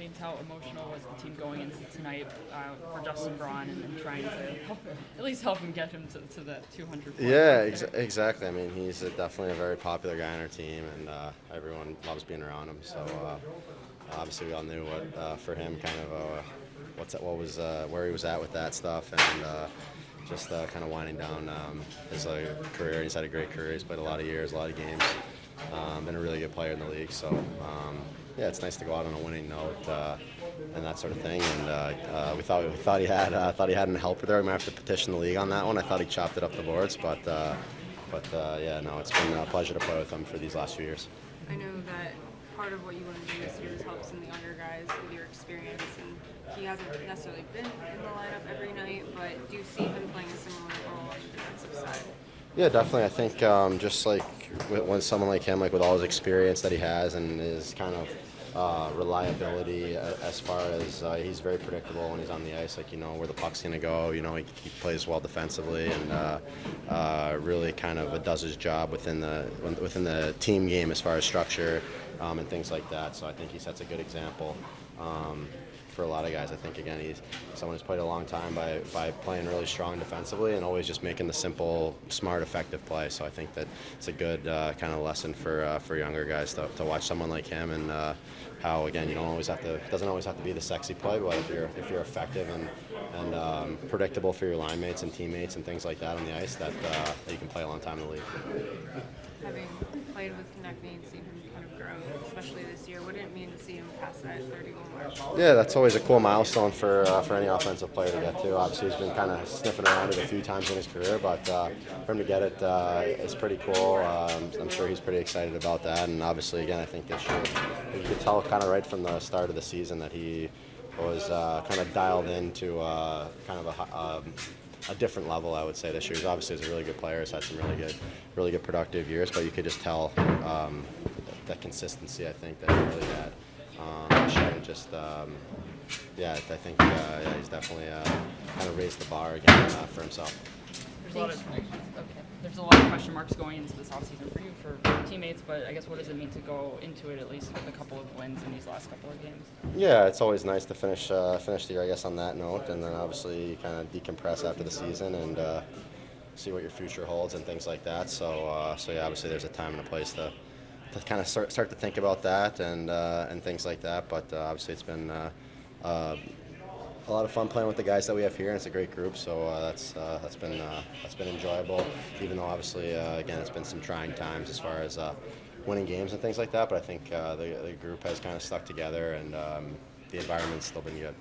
James, how emotional was the team going into tonight for Justin Braun and then trying to at least help him get him to the 200 point? Yeah, exactly. I mean, he's definitely a very popular guy on our team, and everyone loves being around him. So obviously, we all knew what for him kind of where he was at with that stuff, and just kind of winding down his career. He's had a great career. He's played a lot of years, a lot of games. Been a really good player in the league. So yeah, it's nice to go out on a winning note and that sort of thing. And we thought he had an helper there. We might have to petition the league on that one. I thought he chopped it up the boards, but yeah, no, it's been a pleasure to play with him for these last few years. I know that part of what you want to do this year is help some of the younger guys with your experience, and he hasn't necessarily been in the lineup every night, but do you see him playing a similar role on the defensive side? Yeah, definitely. I think just like when someone like him, like with all his experience that he has and his kind of reliability as far as he's very predictable when he's on the ice, like you know where the puck's going to go, you know he plays well defensively and really kind of does his job within the team game as far as structure and things like that. So I think he sets a good example for a lot of guys. I think again he's someone who's played a long time by playing really strong defensively and always just making the simple, smart, effective play. So I think that it's a good kind of lesson for younger guys to watch someone like him and how again you it doesn't always have to be the sexy play, but if you're effective and predictable for your line mates and teammates and things like that on the ice, that you can play a long time in the league. Having played with Konechny and seen him kind of grow, especially this year, what did it mean to see him pass that 31 mark? Yeah, that's always a cool milestone for any offensive player to get to. Obviously, he's been kind of sniffing around it a few times in his career, but for him to get it, it's pretty cool. I'm sure he's pretty excited about that, and obviously, again, I think this year, you could tell kind of right from the start of the season that he was kind of dialed into kind of a different level, I would say, this year. He's obviously is a really good player. He's had some really good productive years, but you could just tell that consistency, I think, that he really had. And just, yeah, I think he's definitely kind of raised the bar again for himself. There's a lot of question marks going into this offseason for you, for teammates, but I guess what does it mean to go into it at least with a couple of wins in these last couple of games? Yeah, it's always nice to finish the year, I guess, on that note, and then obviously kind of decompress after the season and see what your future holds and things like that. So yeah, obviously there's a time and a place to kind of start to think about that and things like that. But obviously it's been a lot of fun playing with the guys that we have here, and it's a great group. So that's been enjoyable. Even though obviously again it's been some trying times as far as winning games and things like that. But I think the group has kind of stuck together, and the environment's still been good.